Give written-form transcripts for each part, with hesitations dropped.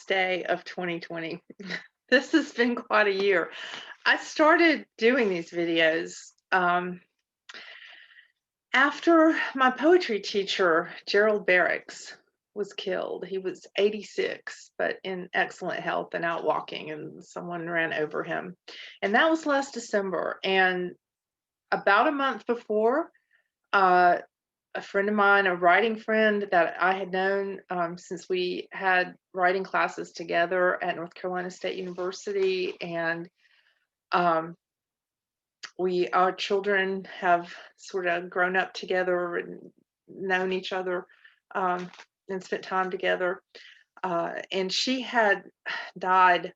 day of 2020. This has been quite a year. I started doing these videos after my poetry teacher, Gerald Barracks, was killed. He was 86, but in excellent health and out walking, and someone ran over him. And that was last December. And about a month before, uh, a friend of mine, a writing friend that I had known since we had writing classes together at North Carolina State University, and um, our children have sort of grown up together and known each other and spent time together. And she had died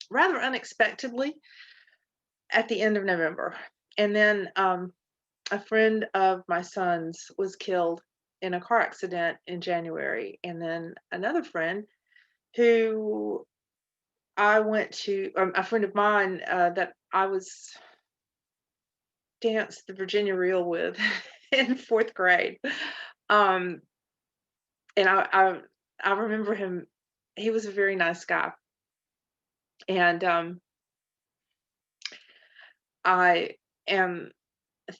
rather unexpectedly at the end of November. And then a friend of my son's was killed in a car accident in January. And then another friend who I went to, a friend of mine that I was danced the Virginia Reel with in fourth grade. Um, and I remember him. He was a very nice guy, and I am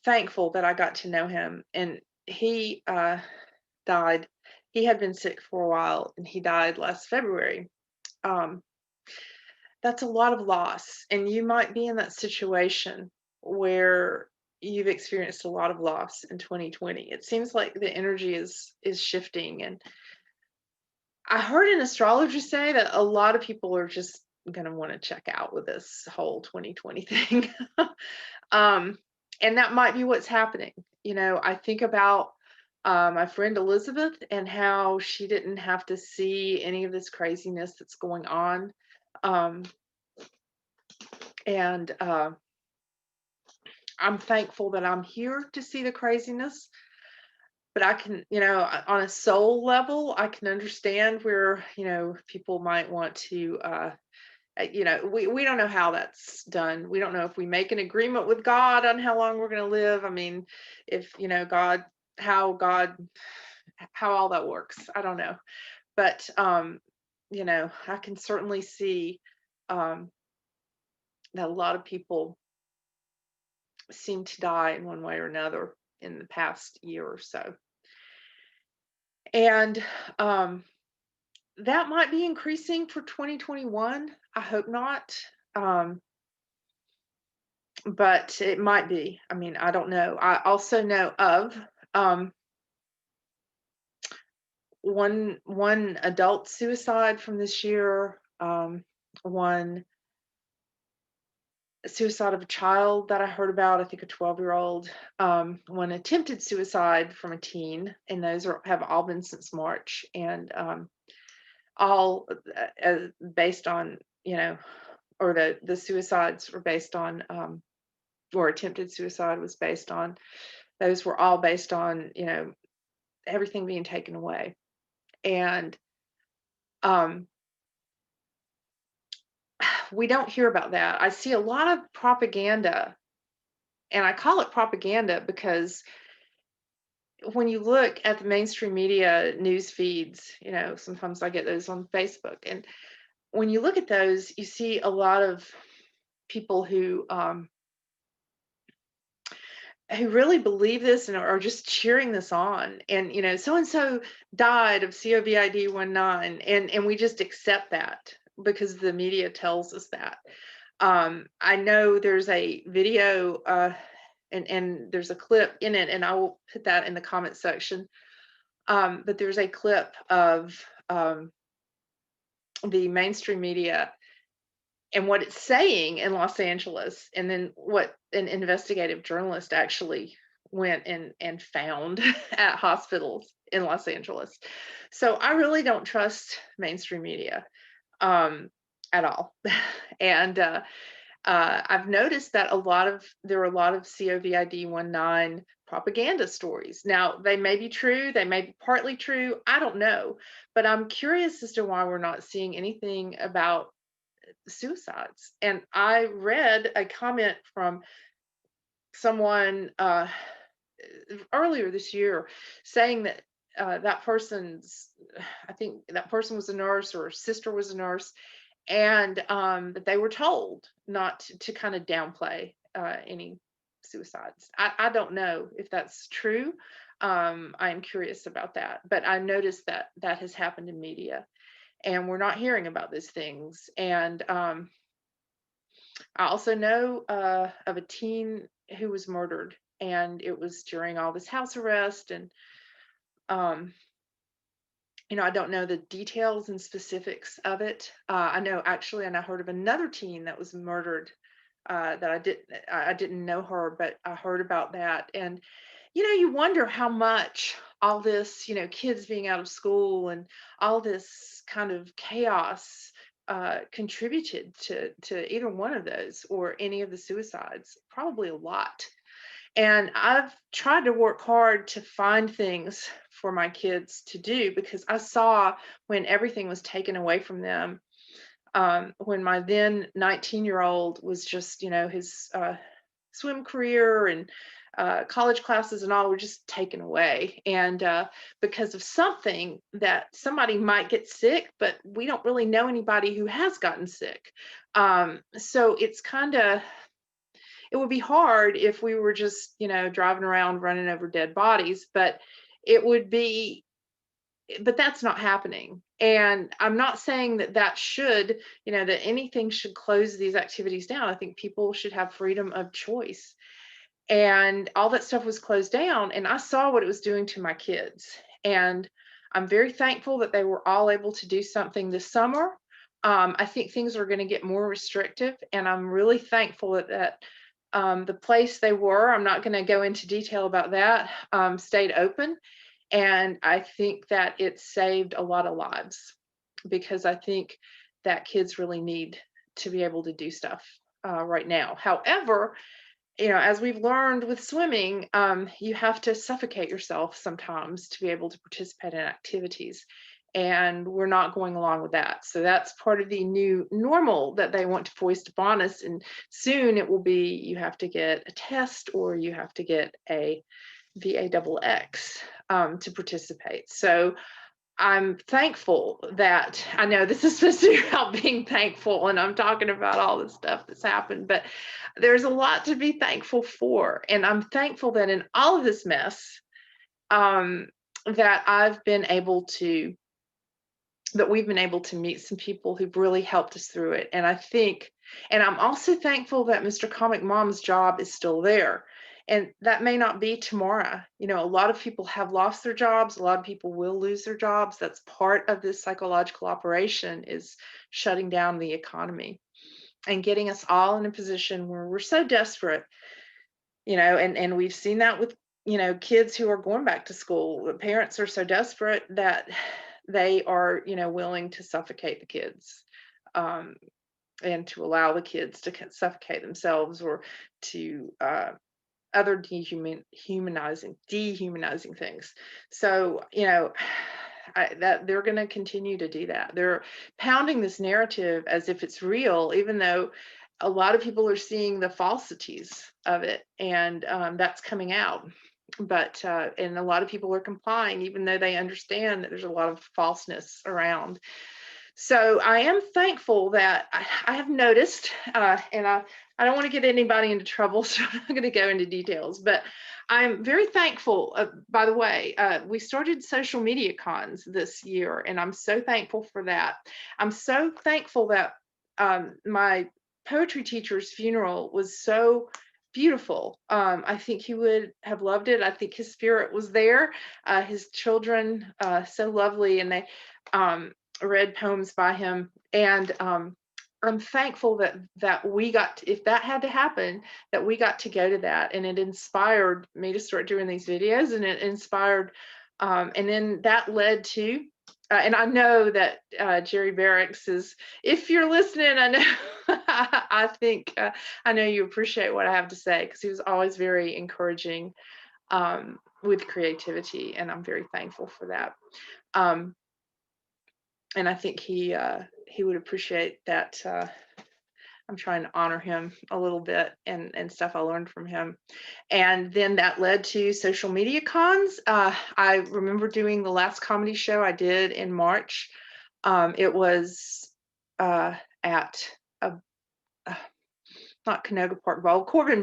thankful that I got to know him. And he died. He had been sick for a while, and he died last February. Um, that's a lot of loss, and you might be in that situation where you've experienced a lot of loss in 2020. It seems like the energy is shifting, and I heard an astrologer say that a lot of people are just going to want to check out with this whole 2020 thing. um, and that might be what's happening. I think about my friend Elizabeth and how she didn't have to see any of this craziness that's going on. Um, and I'm thankful that I'm here to see the craziness. But I can, on a soul level, I can understand where, people might want to, we don't know how that's done. We don't know if we make an agreement with God on how long we're going to live. I mean, if, how all that works. I don't know. But, I can certainly see that a lot of people seem to die in one way or another in the past year or so. And that might be increasing for 2021. I hope not. But it might be. I mean, I don't know. I also know of one adult suicide from this year, one suicide of a child that I heard about, I think a 12-year-old, one attempted suicide from a teen, and those have all been since March, and all based on, or the suicides were based on, or attempted suicide was based on, those were all based on, everything being taken away. And we don't hear about that. I see a lot of propaganda, and I call it propaganda because when you look at the mainstream media news feeds, sometimes I get those on Facebook, and when you look at those, you see a lot of people who really believe this and are just cheering this on, and so and so died of COVID-19, and we just accept that because the media tells us that. I know there's a video and there's a clip in it, and I will put that in the comment section. But there's a clip of the mainstream media and what it's saying in Los Angeles, and then what an investigative journalist actually went and found at hospitals in Los Angeles. So I really don't trust mainstream media at all. And I've noticed that there are a lot of COVID-19 propaganda stories. Now, they may be true, they may be partly true, I don't know, but I'm curious as to why we're not seeing anything about suicides. And I read a comment from someone earlier this year saying that that person's, I think that person was a nurse or sister was a nurse, and that they were told not to kind of downplay any suicides. I don't know if that's true. I'm curious about that, but I noticed that that has happened in media, and we're not hearing about these things. And I also know of a teen who was murdered, and it was during all this house arrest. And um, I don't know the details and specifics of it. I know actually, and I heard of another teen that was murdered. That I didn't know her, but I heard about that. And you wonder how much all this, kids being out of school and all this kind of chaos contributed to either one of those or any of the suicides. Probably a lot. And I've tried to work hard to find things for my kids to do, because I saw when everything was taken away from them, when my then 19-year-old was just, his swim career and college classes and all were just taken away. And because of something that somebody might get sick, but we don't really know anybody who has gotten sick. So it's kind of, it would be hard if we were just, driving around running over dead bodies, but it would be, but that's not happening. And I'm not saying that that should, that anything should close these activities down. I think people should have freedom of choice. And all that stuff was closed down, and I saw what it was doing to my kids. And I'm very thankful that they were all able to do something this summer. I think things are going to get more restrictive, and I'm really thankful that the place they were, I'm not going to go into detail about that, stayed open. And I think that it saved a lot of lives, because I think that kids really need to be able to do stuff right now. However, as we've learned with swimming, you have to suffocate yourself sometimes to be able to participate in activities. And we're not going along with that. So that's part of the new normal that they want to foist upon us. And soon it will be, you have to get a test or you have to get a VAXX to participate. So I'm thankful that, I know this is supposed to be about being thankful, and I'm talking about all the stuff that's happened, but there's a lot to be thankful for. And I'm thankful that in all of this mess, that we've been able to meet some people who've really helped us through it. And I'm also thankful that Mr. Comic Mom's job is still there. And that may not be tomorrow. A lot of people have lost their jobs. A lot of people will lose their jobs. That's part of this psychological operation, is shutting down the economy and getting us all in a position where we're so desperate, and we've seen that with, kids who are going back to school. The parents are so desperate that they are, willing to suffocate the kids, and to allow the kids to suffocate themselves, or to other dehumanizing things. So, that they're going to continue to do that. They're pounding this narrative as if it's real, even though a lot of people are seeing the falsities of it, and that's coming out. But and a lot of people are complying, even though they understand that there's a lot of falseness around. So I am thankful that I have noticed, and I don't want to get anybody into trouble, so I'm not going to go into details, but I'm very thankful. By the way, we started social media cons this year, and I'm so thankful for that. I'm so thankful that my poetry teacher's funeral was so beautiful. I think he would have loved it. I think his spirit was there. His children, so lovely, and they read poems by him. And I'm thankful that we got to, if that had to happen, that we got to go to that, and it inspired me to start doing these videos, and it inspired, and then that led to. And I know that Jerry Barracks is, if you're listening, I know, I think, I know you appreciate what I have to say, because he was always very encouraging with creativity, and I'm very thankful for that. And I think he would appreciate that I'm trying to honor him a little bit and stuff I learned from him. And then that led to social media cons. I remember doing the last comedy show I did in March. It was at a, uh, not Canoga Park Bowl, Corbin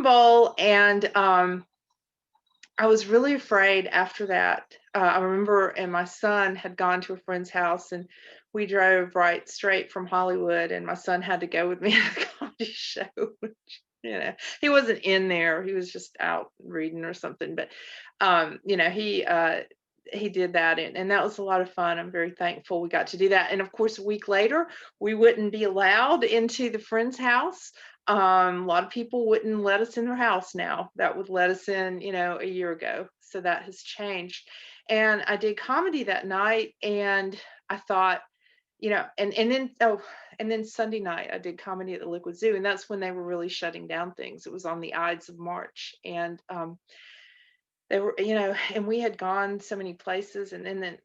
Bowl, and I was really afraid after that. I remember, and my son had gone to a friend's house, and we drove right straight from Hollywood, and my son had to go with me to the comedy show. He wasn't in there; he was just out reading or something. But he did that, and that was a lot of fun. I'm very thankful we got to do that. And of course, a week later, we wouldn't be allowed into the friend's house. A lot of people wouldn't let us in their house now that would let us in, a year ago. So that has changed. And I did comedy that night, and I thought, and then Sunday night I did comedy at the Liquid Zoo, and that's when they were really shutting down things. It was on the Ides of March, and they were, and we had gone so many places, and then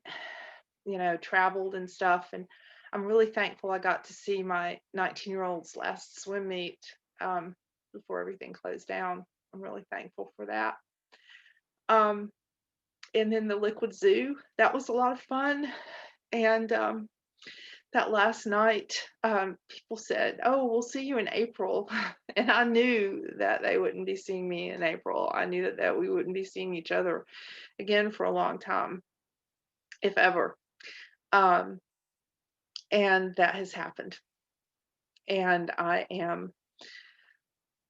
traveled and stuff. And I'm really thankful I got to see my 19-year-old's last swim meet before everything closed down. I'm really thankful for that. Um, and then the Liquid Zoo, that was a lot of fun. And that last night, people said, "Oh, we'll see you in April." And I knew that they wouldn't be seeing me in April. I knew that we wouldn't be seeing each other again for a long time, if ever. Um, and that has happened. And I am,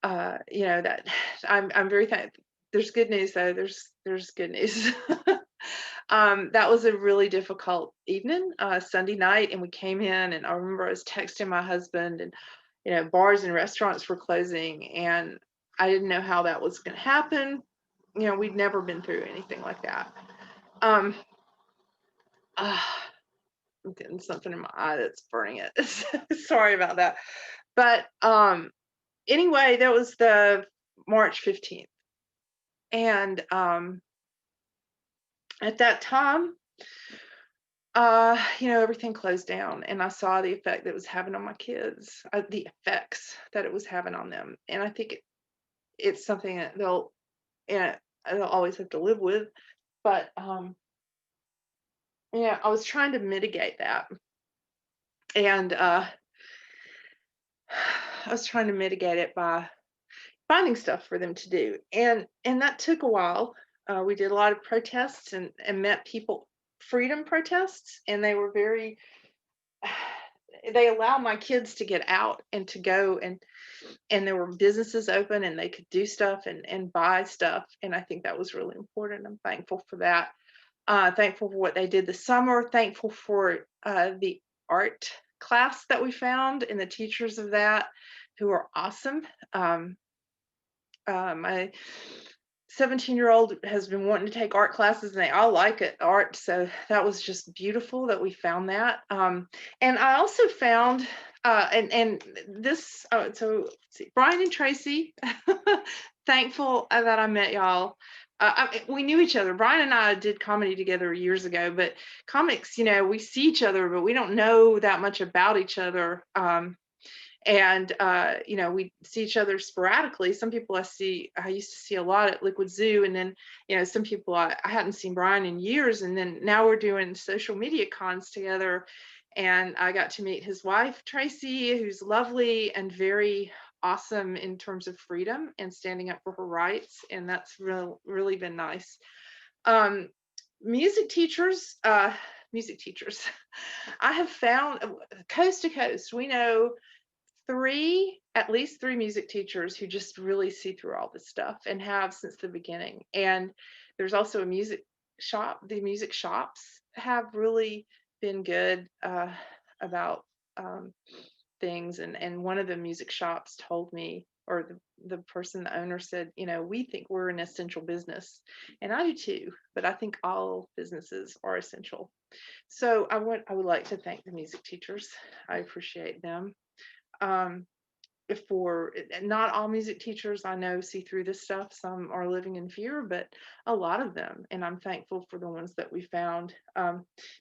that I'm very thankful. There's good news though. There's good news. That was a really difficult evening, Sunday night, and we came in, and I remember I was texting my husband, and bars and restaurants were closing, and I didn't know how that was going to happen. We'd never been through anything like that. Um, I'm getting something in my eye that's burning it. Sorry about that. But anyway, that was the March 15th. And at that time, everything closed down, and I saw the effect that it was having on my kids, the effects that it was having on them. And I think it's something that they'll always have to live with. But I was trying to mitigate that. And I was trying to mitigate it by finding stuff for them to do, and that took a while. We did a lot of protests and met people, freedom protests, and they were very. They allow my kids to get out and to go, and there were businesses open, and they could do stuff and buy stuff, and I think that was really important. I'm thankful for that. Thankful for what they did this summer. Thankful for the art class that we found and the teachers of that, who are awesome. My 17-year-old has been wanting to take art classes, and they all like it, art. So that was just beautiful that we found that. And I also found, and this, so let's see, Brian and Tracy, thankful that I met y'all. We knew each other. Brian and I did comedy together years ago, but comics, we see each other, but we don't know that much about each other. And we see each other sporadically. Some people I used to see a lot at Liquid Zoo, and then some people I hadn't seen Brian in years, and then now we're doing social media cons together, and I got to meet his wife Tracy, who's lovely and very awesome in terms of freedom and standing up for her rights, and that's really been nice. um, music teachers music teachers I have found, coast to coast, we know at least three music teachers who just really see through all this stuff and have since the beginning. And there's also a music shop. The music shops have really been good about things. And one of the music shops told me, or the person, the owner said, we think we're an essential business. And I do too, but I think all businesses are essential. So I would like to thank the music teachers. I appreciate them. um, for not all music teachers I know see through this stuff. Some are living in fear, but a lot of them, and I'm thankful for the ones that we found.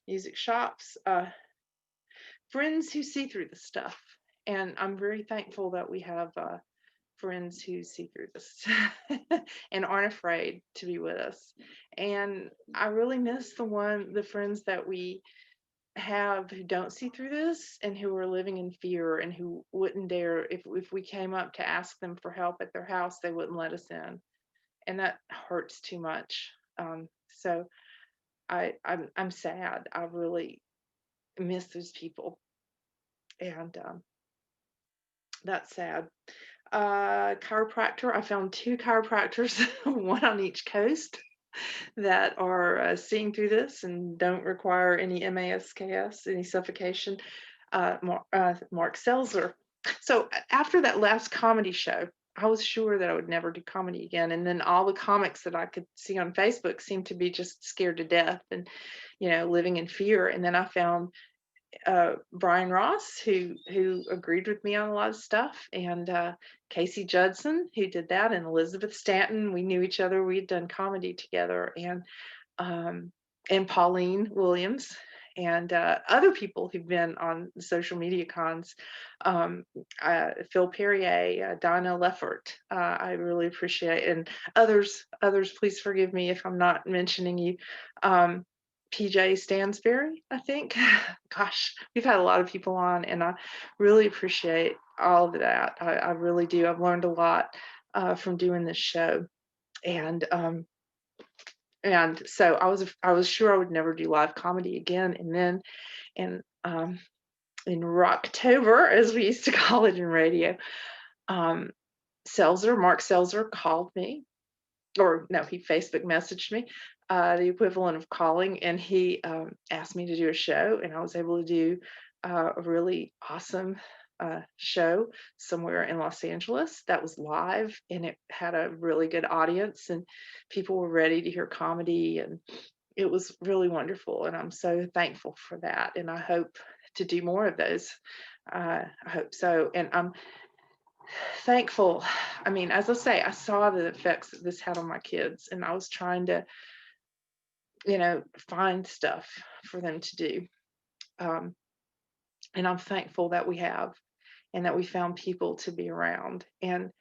Music shops, friends who see through the stuff, And I'm very thankful that we have friends who see through this and aren't afraid to be with us. And I really miss the friends that we have who don't see through this and who are living in fear and who wouldn't dare, if we came up to ask them for help at their house, they wouldn't let us in. And that hurts too much. So I'm sad. I really miss those people. And that's sad. Chiropractor, I found two chiropractors, one on each coast, that are seeing through this and don't require any MASKS, any suffocation. Mark Selzer. So after that last comedy show, I was sure that I would never do comedy again. And then all the comics that I could see on Facebook seemed to be just scared to death and, living in fear. And then I found Brian Ross, who agreed with me on a lot of stuff, and Casey Judson, who did that, and Elizabeth Stanton. We knew each other. We had done comedy together, um, and Pauline Williams, and other people who've been on social media cons. Um, Phil Perrier, Donna Leffert. I really appreciate, and others. Others, please forgive me if I'm not mentioning you. Um, PJ Stansberry, I think. Gosh, we've had a lot of people on, and I really appreciate all of that. I really do. I've learned a lot from doing this show, and so I was sure I would never do live comedy again. And then in in Rocktober, as we used to call it in radio, um, Mark Selzer called me, or no, he Facebook messaged me, the equivalent of calling, and he asked me to do a show, and I was able to do a really awesome show somewhere in Los Angeles that was live, and it had a really good audience, and people were ready to hear comedy, and it was really wonderful, and I'm so thankful for that, and I hope to do more of those. I hope so, and I'm thankful. I mean, as I say, I saw the effects that this had on my kids, and I was trying to, find stuff for them to do. Um, and I'm thankful that we have, and that we found people to be around. And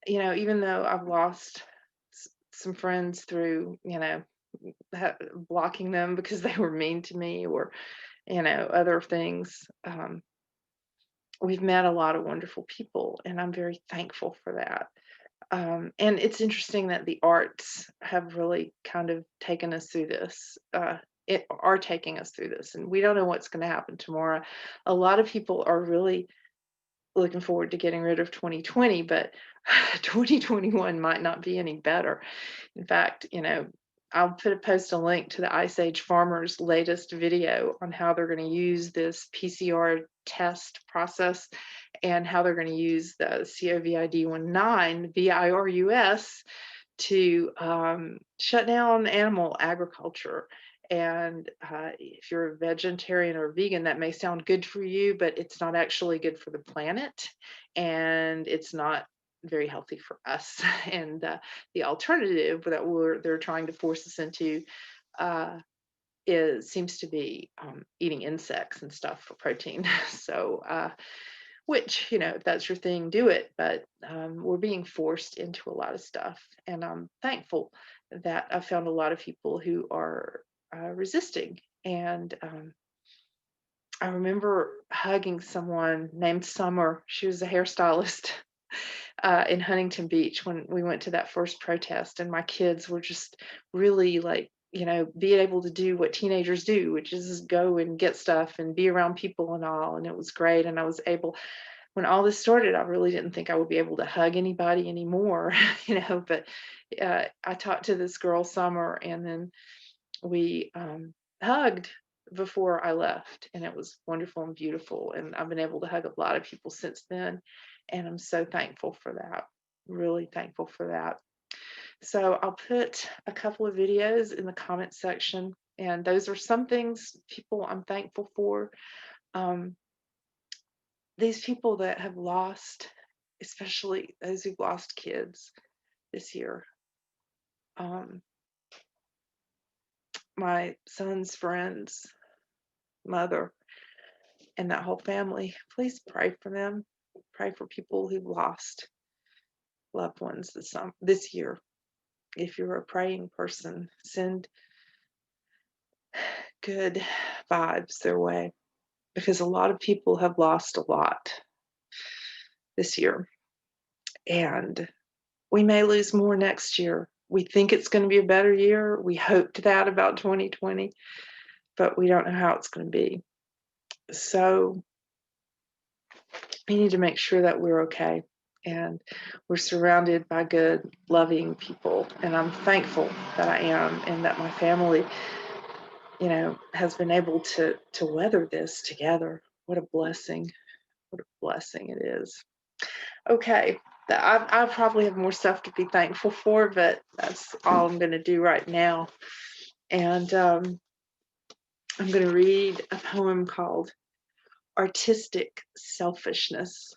even though I've lost some friends through, blocking them because they were mean to me, or other things. We've met a lot of wonderful people, and I'm very thankful for that. And it's interesting that the arts have really kind of taken us through this. Are taking us through this, and we don't know what's going to happen tomorrow. A lot of people are really looking forward to getting rid of 2020, but 2021 might not be any better. In fact, I'll post a link to the Ice Age farmers' latest video on how they're going to use this PCR test process, and how they're going to use the COVID-19 virus to shut down animal agriculture. And if you're a vegetarian or vegan, that may sound good for you, but it's not actually good for the planet, and it's not very healthy for us. And the alternative that they're trying to force us into seems to be eating insects and stuff for protein. So, which, if that's your thing, do it. But we're being forced into a lot of stuff, and I'm thankful that I found a lot of people who are resisting. And I remember hugging someone named Summer. She was a hairstylist in Huntington Beach when we went to that first protest, and my kids were just really like, being able to do what teenagers do, which is just go and get stuff and be around people and all. And it was great. And I was able, when all this started, I really didn't think I would be able to hug anybody anymore, but I talked to this girl, Summer, and then we hugged before I left, and it was wonderful and beautiful. And I've been able to hug a lot of people since then, and I'm so thankful for that. Really thankful for that. So I'll put a couple of videos in the comment section, and those are some things, people, I'm thankful for. Um, these people that have lost, especially those who've lost kids this year. My son's friend's mother and that whole family. Please pray for them. Pray for people who've lost loved ones this year. If you're a praying person, send good vibes their way, because a lot of people have lost a lot this year, and we may lose more next year. We think it's going to be a better year. We hoped that about 2020, but we don't know how it's going to be. So we need to make sure that we're okay and we're surrounded by good, loving people. And I'm thankful that I am, and that my family, has been able to weather this together. What a blessing. What a blessing it is. Okay. I probably have more stuff to be thankful for, but that's all I'm going to do right now. And I'm going to read a poem called Artistic Selfishness.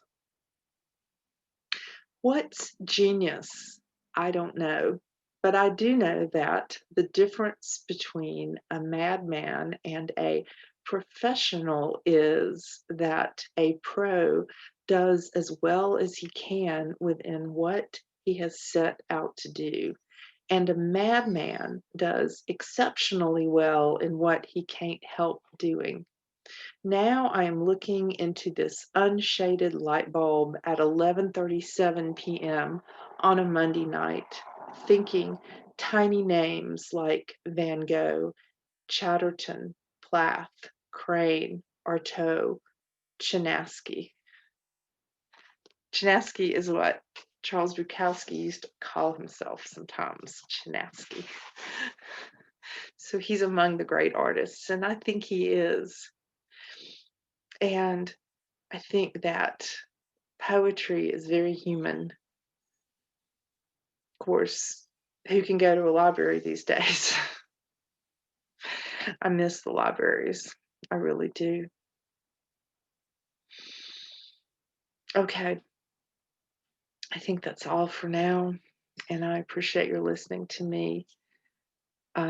What's genius? I don't know. But I do know that the difference between a madman and a professional is that a pro does as well as he can within what he has set out to do, and a madman does exceptionally well in what he can't help doing. Now I am looking into this unshaded light bulb at 11:37 p.m. on a Monday night, thinking tiny names like Van Gogh, Chatterton, Plath, Crane, Artaud, Chinaski. Chinaski is what Charles Bukowski used to call himself sometimes, Chinaski. So he's among the great artists, and I think he is. And I think that poetry is very human. Of course, who can go to a library these days? I miss the libraries. I really do. Okay. I think that's all for now. And I appreciate your listening to me.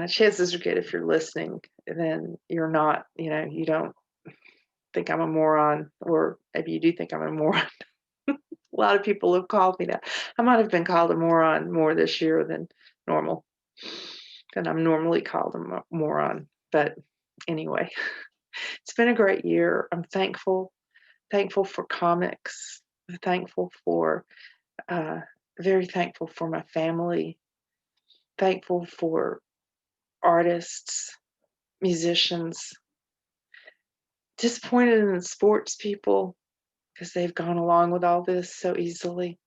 Chances are good if you're listening, then you're not, you don't think I'm a moron, or maybe you do think I'm a moron. A lot of people have called me that. I might have been called a moron more this year than normal. Than I'm normally called a moron. But anyway, it's been a great year. I'm thankful for comics. Thankful for, very thankful for my family. Thankful for artists, musicians. Disappointed in the sports people because they've gone along with all this so easily.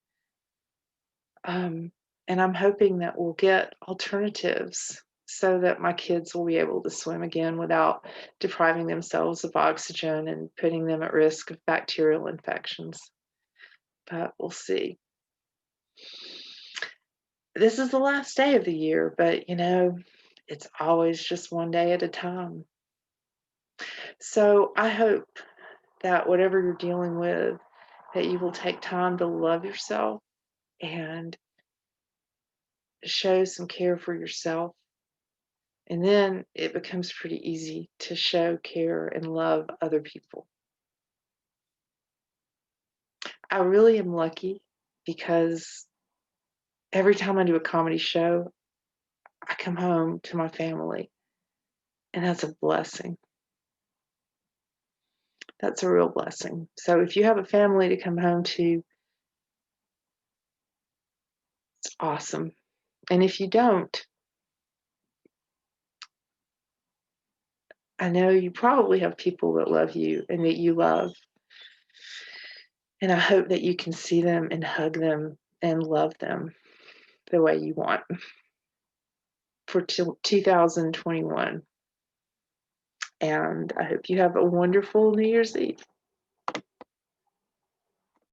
And I'm hoping that we'll get alternatives so that my kids will be able to swim again without depriving themselves of oxygen and putting them at risk of bacterial infections. But we'll see. This is the last day of the year, but it's always just one day at a time. So I hope that whatever you're dealing with, that you will take time to love yourself and show some care for yourself. And then it becomes pretty easy to show care and love other people. I really am lucky because every time I do a comedy show, I come home to my family, and that's a blessing. That's a real blessing. So if you have a family to come home to, it's awesome. And if you don't, I know you probably have people that love you and that you love. And I hope that you can see them and hug them and love them the way you want for 2021. And I hope you have a wonderful New Year's Eve.